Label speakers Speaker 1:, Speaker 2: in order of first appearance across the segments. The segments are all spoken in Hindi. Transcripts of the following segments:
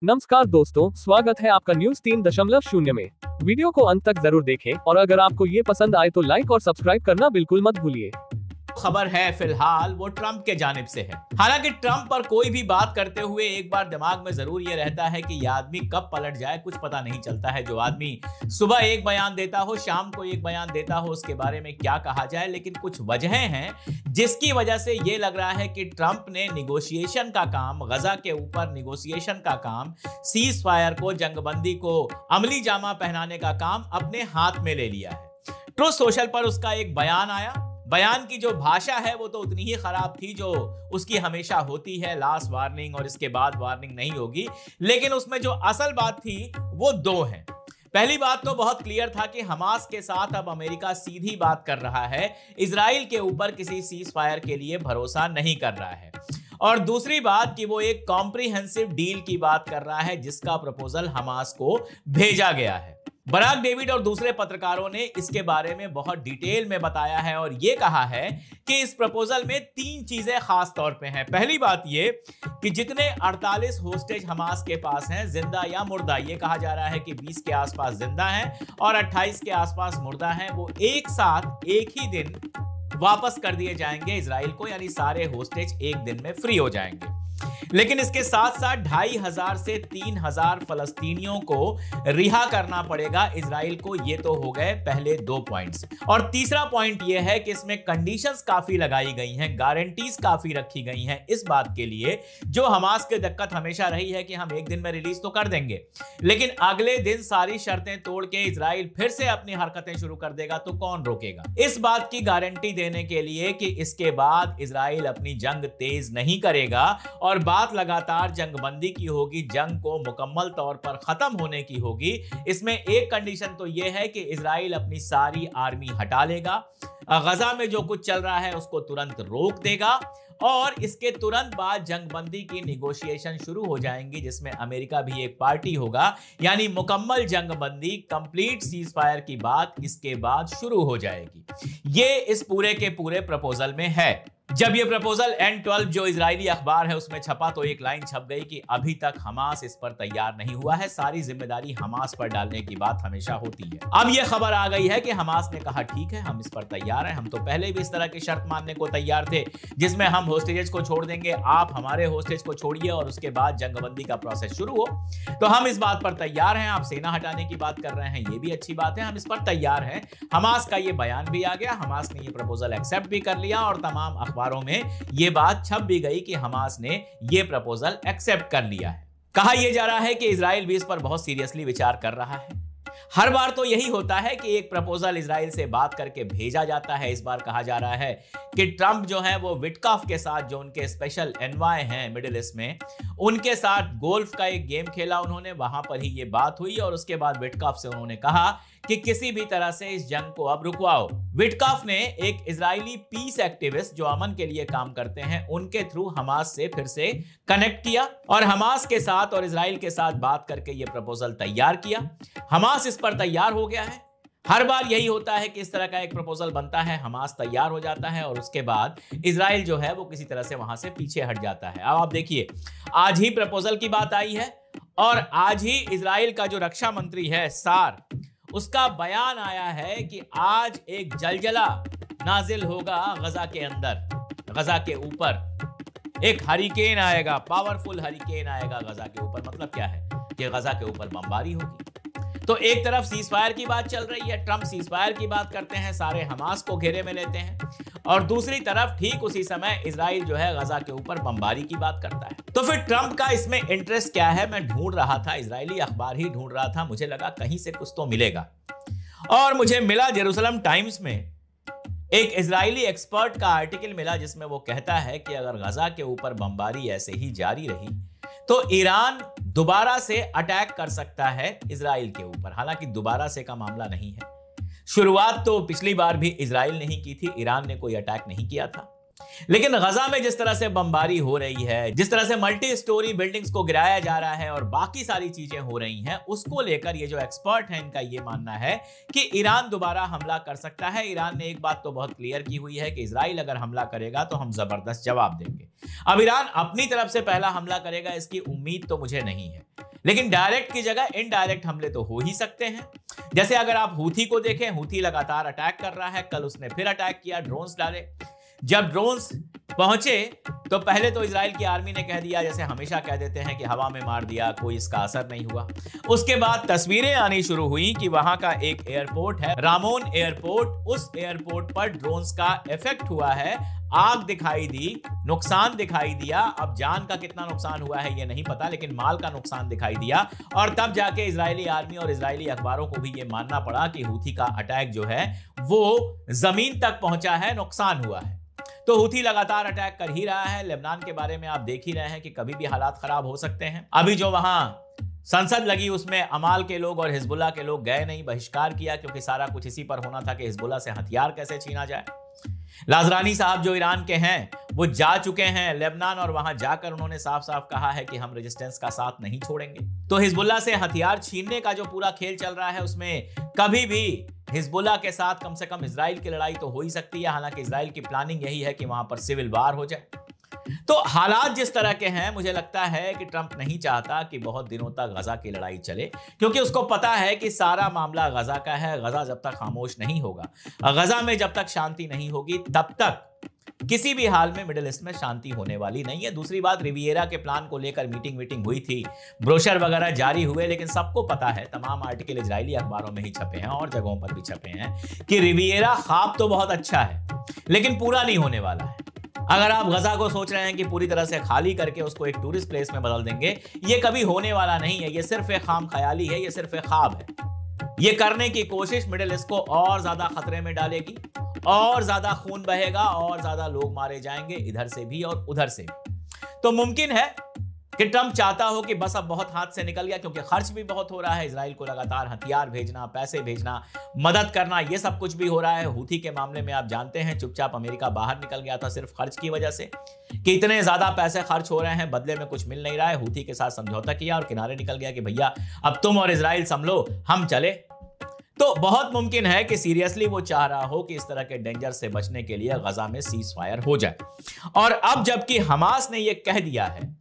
Speaker 1: नमस्कार दोस्तों, स्वागत है आपका न्यूज 3.0 में। वीडियो को अंत तक जरूर देखें और अगर आपको ये पसंद आए तो लाइक और सब्सक्राइब करना बिल्कुल मत भूलिए।
Speaker 2: खबर है फिलहाल वो ट्रंप के जानिब से है। हालांकि ट्रंप पर कोई भी बात करते हुए एक बार दिमाग में जरूर ये रहता है कि यह आदमी कब पलट जाए, कुछ पता नहीं चलता है। जो आदमी सुबह एक बयान देता हो, शाम को एक बयान देता हो, उसके बारे में क्या कहा जाए। लेकिन कुछ वजहें हैं जिसकी वजह से ये लग रहा है कि ट्रंप ने निगोशिएशन का काम, गजा के ऊपर निगोशिएशन का काम, सीज फायर को, जंगबंदी को अमली जामा पहनाने का काम अपने हाथ में ले लिया है। ट्रूथ सोशल पर उसका एक बयान आया। बयान की जो भाषा है वो तो उतनी ही खराब थी जो उसकी हमेशा होती है, लास्ट वार्निंग और इसके बाद वार्निंग नहीं होगी। लेकिन उसमें जो असल बात थी वो दो है। पहली बात तो बहुत क्लियर था कि हमास के साथ अब अमेरिका सीधी बात कर रहा है, इजराइल के ऊपर किसी सीज फायर के लिए भरोसा नहीं कर रहा है। और दूसरी बात कि वो एक कॉम्प्रिहेंसिव डील की बात कर रहा है जिसका प्रपोजल हमास को भेजा गया है। बराक डेविड और दूसरे पत्रकारों ने इसके बारे में बहुत डिटेल में बताया है और यह कहा है कि इस प्रपोजल में तीन चीजें खास तौर पे हैं। पहली बात यह कि जितने 48 होस्टेज हमास के पास हैं, जिंदा या मुर्दा, यह कहा जा रहा है कि 20 के आसपास जिंदा हैं और 28 के आसपास मुर्दा हैं, वो एक साथ एक ही दिन वापस कर दिए जाएंगे इजराइल को, यानी सारे होस्टेज एक दिन में फ्री हो जाएंगे। लेकिन इसके साथ साथ 2500 से 3000 फलस्तीनियों को रिहा करना पड़ेगा इजराइल को। ये तो हो गए पहले दो पॉइंट्स। और तीसरा पॉइंट यह है कि इसमें कंडीशंस काफी लगाई गई हैं, गारंटीज काफी रखी गई हैं इस बात के लिए, जो हमास की दिक्कत हमेशा रही है कि हम एक दिन में रिलीज तो कर देंगे लेकिन अगले दिन सारी शर्तें तोड़ के इजराइल फिर से अपनी हरकतें शुरू कर देगा, तो कौन रोकेगा। इस बात की गारंटी देने के लिए कि इसके बाद इजराइल अपनी जंग तेज नहीं करेगा और बात लगातार जंगबंदी की होगी, जंग को मुकम्मल तौर पर खत्म होने की होगी। इसमें एक कंडीशन तो यह है कि इजराइल अपनी सारी आर्मी हटा लेगा, गजा में जो कुछ चल रहा है उसको तुरंत रोक देगा और इसके तुरंत बाद जंगबंदी की निगोशिएशन शुरू हो जाएंगी जिसमें अमेरिका भी एक पार्टी होगा, यानी मुकम्मल जंगबंदी, कंप्लीट सीज फायर की बात इसके बाद शुरू हो जाएगी। ये इस पूरे के पूरे प्रपोजल में है। जब ये प्रपोजल N12 जो इजरायली अखबार है उसमें छपा तो एक लाइन छप गई कि अभी तक हमास इस पर तैयार नहीं हुआ है, सारी जिम्मेदारी हमास पर डालने की बात हमेशा होती है। अब ये खबर आ गई है कि हमास ने कहा ठीक है, हम इस पर तैयार हैं, हम तो पहले भी इस तरह की शर्त मानने को तैयार थे जिसमें हम होस्टेजेस को छोड़ देंगे, आप हमारे होस्टेज को छोड़िए और उसके बाद जंगबंदी का प्रोसेस शुरू हो, तो हम इस बात पर तैयार हैं। आप सेना हटाने की बात कर रहे हैं, ये भी अच्छी बात है, हम इस पर तैयार हैं। हमास का ये बयान भी आ गया, हमास ने ये प्रपोजल एक्सेप्ट भी कर लिया और तमाम अखबारों में यह बात छप भी गई कि हमास ने यह प्रपोजल एक्सेप्ट कर लिया है। कहा यह जा रहा है कि इजराइल भी इस पर बहुत सीरियसली विचार कर रहा है। हर बार तो यही होता है कि एक प्रपोजल इजराइल से बात करके भेजा जाता है। इस बार कहा जा रहा है कि ट्रंप जो है वो विटकॉफ के साथ, जो उनके स्पेशल एनवाय हैं मिडिल ईस्ट में, उनके साथ गोल्फ का एक गेम खेला उन्होंने, वहां पर ही ये बात हुई और उसके बाद विटकॉफ से उन्होंने कहा कि किसी भी तरह से इस जंग को अब रुकवाओ। विटकॉफ ने एक इजरायली पीस एक्टिविस्ट जो अमन के लिए काम करते हैं उनके थ्रू हमास से फिर से कनेक्ट किया और हमास के साथ और इजराइल के साथ बात करके यह प्रपोजल तैयार किया। हमास इस पर तैयार हो गया है। हर बार यही होता है कि इस तरह का एक प्रपोजल बनता है, हमास तैयार हो जाता है और उसके बाद इजराइल जो है वो किसी तरह से वहां से पीछे हट जाता है। अब आप देखिए, आज ही प्रपोजल की बात आई है और आज ही इजराइल का जो रक्षा मंत्री है सार, उसका बयान आया है कि आज एक जलजला नाजिल होगा गजा के अंदर, गजा के ऊपर एक हरिकेन आएगा, पावरफुल हरिकेन आएगा गजा के ऊपर। मतलब क्या है कि गजा के ऊपर बमबारी होगी। तो एक तरफ सीज फायर की बात चल रही है, ट्रंप सीज फायर की बात करते हैं, सारे हमास को घेरे में लेते हैं और दूसरी तरफ ठीक उसी समय इजराइल जो है गजा के ऊपर बमबारी की बात करता है। तो फिर ट्रंप का इसमें इंटरेस्ट क्या है? मैं ढूंढ रहा था, इजरायली अखबार ही ढूंढ रहा था, मुझे लगा कहीं से कुछ तो मिलेगा और मुझे मिला जेरूसलम टाइम्स में एक इजरायली एक्सपर्ट का आर्टिकल मिला जिसमें वो कहता है कि अगर गजा के ऊपर बमबारी ऐसे ही जारी रही तो ईरान दोबारा से अटैक कर सकता है इजराइल के ऊपर। हालांकि दोबारा से का मामला नहीं है, शुरुआत तो पिछली बार भी इजराइल नहीं की थी, ईरान ने कोई अटैक नहीं किया था। लेकिन गजा में जिस तरह से बमबारी हो रही है, जिस तरह से मल्टी स्टोरी बिल्डिंग्स को गिराया जा रहा है और बाकी सारी चीजें हो रही हैं, उसको लेकर ये जो एक्सपर्ट हैं इनका ये मानना है कि ईरान दोबारा हमला कर सकता है। ईरान ने एक बात तो बहुत क्लियर की हुई है कि इजराइल अगर हमला करेगा तो हम जबरदस्त जवाब देंगे। अब ईरान अपनी तरफ से पहला हमला करेगा इसकी उम्मीद तो मुझे नहीं है, लेकिन डायरेक्ट की जगह इनडायरेक्ट हमले तो हो ही सकते हैं। जैसे अगर आप हूथी को देखें, हूथी लगातार अटैक कर रहा है, कल उसने फिर अटैक किया, ड्रोन्स डाले। जब ड्रोन्स पहुंचे तो पहले तो इजराइल की आर्मी ने कह दिया, जैसे हमेशा कह देते हैं कि हवा में मार दिया, कोई इसका असर नहीं हुआ। उसके बाद तस्वीरें आनी शुरू हुई कि वहां का एक एयरपोर्ट है, रामोन एयरपोर्ट, उस एयरपोर्ट पर ड्रोन्स का इफेक्ट हुआ है, आग दिखाई दी, नुकसान दिखाई दिया। अब जान का कितना नुकसान हुआ है ये नहीं पता, लेकिन माल का नुकसान दिखाई दिया। और तब जाके इजरायली आर्मी और इजरायली अखबारों को भी ये मानना पड़ा कि हूथी का अटैक जो है वो जमीन तक पहुंचा है, नुकसान हुआ है। तो हूथी लगातार अटैक कर ही रहा है। लेबनान के बारे में आप देख ही रहे हैं कि कभी भी हालात खराब हो सकते हैं। अभी जो वहां संसद लगी उसमें अमाल के लोग और हिजबुल्लाह के लोग गए नहीं, बहिष्कार किया, क्योंकि सारा कुछ इसी पर होना था कि हिजबुल्लाह से हथियार कैसे छीना जाए। लाजरानी साहब जो ईरान के हैं वो जा चुके हैं लेबनान, और वहां जाकर उन्होंने साफ साफ कहा है कि हम रेजिस्टेंस का साथ नहीं छोड़ेंगे। तो हिजबुल्लाह से हथियार छीनने का जो पूरा खेल चल रहा है उसमें कभी भी हिजबुल्लाह के साथ कम से कम इजराइल की लड़ाई तो हो ही सकती है। हालांकि इजराइल की प्लानिंग यही है कि वहां पर सिविल वार हो जाए। तो हालात जिस तरह के हैं, मुझे लगता है कि ट्रंप नहीं चाहता कि बहुत दिनों तक गजा की लड़ाई चले, क्योंकि उसको पता है कि सारा मामला गजा का है। गजा जब तक खामोश नहीं होगा, गजा में जब तक शांति नहीं होगी, तब तक किसी भी हाल में मिडिल ईस्ट में शांति होने वाली नहीं है। दूसरी बात, रिविएरा के प्लान को लेकर मीटिंग हुई थी, ब्रोशर वगैरह जारी हुए, लेकिन सबको पता है, तमाम आर्टिकल इजरायली अखबारों में ही छपे हैं और जगहों पर भी छपे हैं कि रिविएरा ख्वाब तो बहुत अच्छा है लेकिन पूरा नहीं होने वाला है। अगर आप गजा को सोच रहे हैं कि पूरी तरह से खाली करके उसको एक टूरिस्ट प्लेस में बदल देंगे, ये कभी होने वाला नहीं है। ये सिर्फ एक खाम ख्याली है, ये सिर्फ एक ख्वाब है। ये करने की कोशिश मिडिल ईस्ट को और ज्यादा खतरे में डालेगी, और ज्यादा खून बहेगा, और ज्यादा लोग मारे जाएंगे इधर से भी और उधर से भी। तो मुमकिन है कि ट्रंप चाहता हो कि बस अब बहुत हाथ से निकल गया, क्योंकि खर्च भी बहुत हो रहा है। इजराइल को लगातार हथियार भेजना, पैसे भेजना, मदद करना, ये सब कुछ भी हो रहा है। हूथी के मामले में आप जानते हैं चुपचाप अमेरिका बाहर निकल गया था सिर्फ खर्च की वजह से, कि इतने ज्यादा पैसे खर्च हो रहे हैं, बदले में कुछ मिल नहीं रहा है। हूथी के साथ समझौता किया और किनारे निकल गया कि भैया अब तुम और इजराइल संभलो, हम चले। तो बहुत मुमकिन है कि सीरियसली वो चाह रहा हो कि इस तरह के डेंजर से बचने के लिए गजा में सीज फायर हो जाए। और अब जबकि हमास ने यह कह दिया है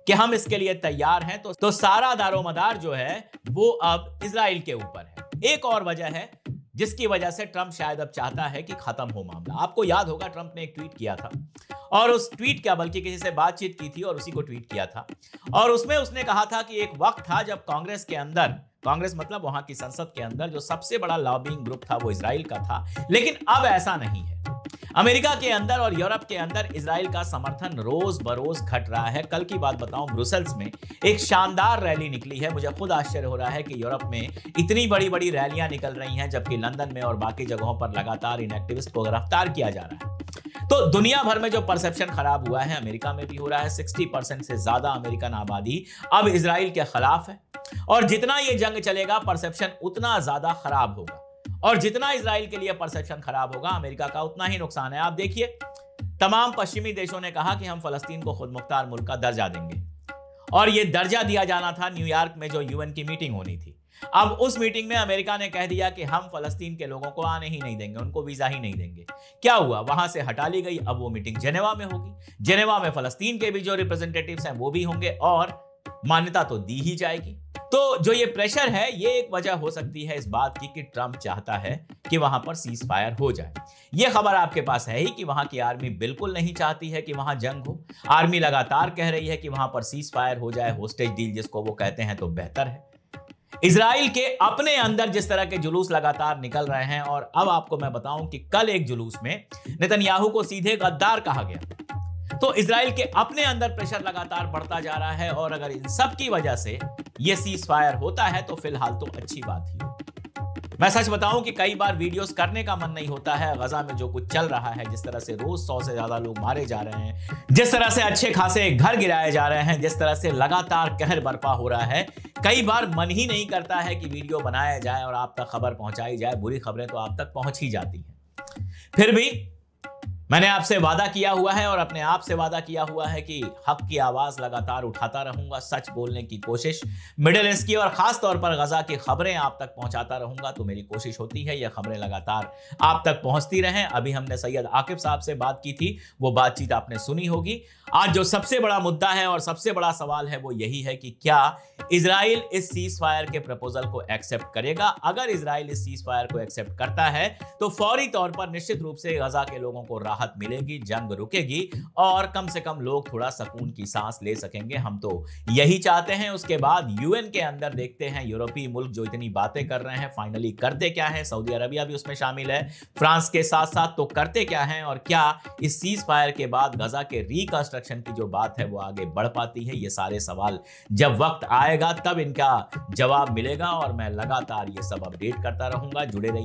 Speaker 2: कि हम इसके लिए तैयार हैं, तो सारा दारोमदार जो है वो अब इजराइल के ऊपर है। एक और वजह है जिसकी वजह से ट्रंप शायद अब चाहता है कि खत्म हो मामला। आपको याद होगा ट्रंप ने एक ट्वीट किया था, और उस ट्वीट क्या बल्कि किसी से बातचीत की थी और उसी को ट्वीट किया था, और उसमें उसने कहा था कि एक वक्त था जब कांग्रेस के अंदर, कांग्रेस मतलब वहां की संसद के अंदर जो सबसे बड़ा लॉबिंग ग्रुप था वो इजराइल का था, लेकिन अब ऐसा नहीं है। अमेरिका के अंदर और यूरोप के अंदर इजराइल का समर्थन रोज बरोज घट रहा है। कल की बात बताऊं, ब्रुसेल्स में एक शानदार रैली निकली है। मुझे खुद आश्चर्य हो रहा है कि यूरोप में इतनी बड़ी बड़ी रैलियां निकल रही हैं, जबकि लंदन में और बाकी जगहों पर लगातार इन एक्टिविस्ट को गिरफ्तार किया जा रहा है। तो दुनिया भर में जो परसेप्शन खराब हुआ है, अमेरिका में भी हो रहा है। 60% से ज्यादा अमेरिकन आबादी अब इजराइल के खिलाफ है, और जितना ये जंग चलेगा परसेप्शन उतना ज्यादा खराब होगा, और जितना इजराइल के लिए परसेप्शन खराब होगा अमेरिका का उतना ही नुकसान है। आप देखिए, तमाम पश्चिमी देशों ने कहा कि हम फलस्तीन को खुद मुख्तार मुल्क का दर्जा देंगे, और यह दर्जा दिया जाना था न्यूयॉर्क में जो यूएन की मीटिंग होनी थी। अब उस मीटिंग में अमेरिका ने कह दिया कि हम फलस्तीन के लोगों को आने ही नहीं देंगे, उनको वीजा ही नहीं देंगे। क्या हुआ, वहां से हटा ली गई। अब वो मीटिंग जेनेवा में होगी, जेनेवा में फलस्तीन के भी जो रिप्रेजेंटेटिव्स हैं वो भी होंगे, और मान्यता तो दी ही जाएगी। तो जो ये प्रेशर है, ये एक वजह हो सकती है इस बात की कि ट्रंप चाहता है कि वहां पर सीज फायर हो जाए। ये खबर आपके पास है ही कि वहां की आर्मी बिल्कुल नहीं चाहती है कि वहां जंग हो। आर्मी लगातार कह रही है कि वहां पर सीज फायर हो जाए, होस्टेज डील जिसको वो कहते हैं, तो बेहतर है। इजराइल के अपने अंदर जिस तरह के जुलूस लगातार निकल रहे हैं, और अब आपको मैं बताऊं कि कल एक जुलूस में नेतन्याहू को सीधे गद्दार कहा गया। तो इजराइल के अपने अंदर प्रेशर लगातार बढ़ता जा रहा है, और अगर इन सब की वजह से यह सीज फायर होता है तो फिलहाल तो अच्छी बात ही है। मैं सच बताऊं कि कई बार वीडियोस करने का मन नहीं होता है। गजा में जो कुछ चल रहा है, जिस तरह से रोज 100 से ज्यादा लोग मारे जा रहे हैं, जिस तरह से अच्छे खासे घर गिराए जा रहे हैं, जिस तरह से लगातार कहर बर्पा हो रहा है, कई बार मन ही नहीं करता है कि वीडियो बनाया जाए और आप तक खबर पहुंचाई जाए। बुरी खबरें तो आप तक पहुंच ही जाती हैं। फिर भी मैंने आपसे वादा किया हुआ है और अपने आप से वादा किया हुआ है कि हक की आवाज लगातार उठाता रहूंगा, सच बोलने की कोशिश, मिडिल ईस्ट की और खास तौर पर गजा की खबरें आप तक पहुंचाता रहूंगा। तो मेरी कोशिश होती है ये खबरें लगातार आप तक पहुंचती रहें। अभी हमने सैयद आकिब साहब से बात की थी, वो बातचीत आपने सुनी होगी। आज जो सबसे बड़ा मुद्दा है और सबसे बड़ा सवाल है वो यही है कि क्या इजराइल इस सीज फायर के प्रपोजल को एक्सेप्ट करेगा। अगर इजराइल इस सीज फायर को एक्सेप्ट करता है तो फौरी तौर पर निश्चित रूप से गजा के लोगों को राहत मिलेगी, जंग रुकेगी और कम से कम लोग थोड़ा सुकून की सांस ले सकेंगे। हम तो यही चाहते हैं। उसके बाद यूएन के अंदर देखते हैं यूरोपीय मुल्क जो इतनी बातें कर रहे हैं फाइनली करते क्या है। सऊदी अरबिया भी उसमें शामिल है फ्रांस के साथ साथ, तो करते क्या है और क्या इस सीज फायर के बाद गजा के रिकंस्ट्रक्शन की जो बात है वो आगे बढ़ पाती है। ये सारे सवाल जब वक्त आएगा तब इनका जवाब मिलेगा और मैं लगातार ये सब अपडेट करता रहूंगा। जुड़े रहिए।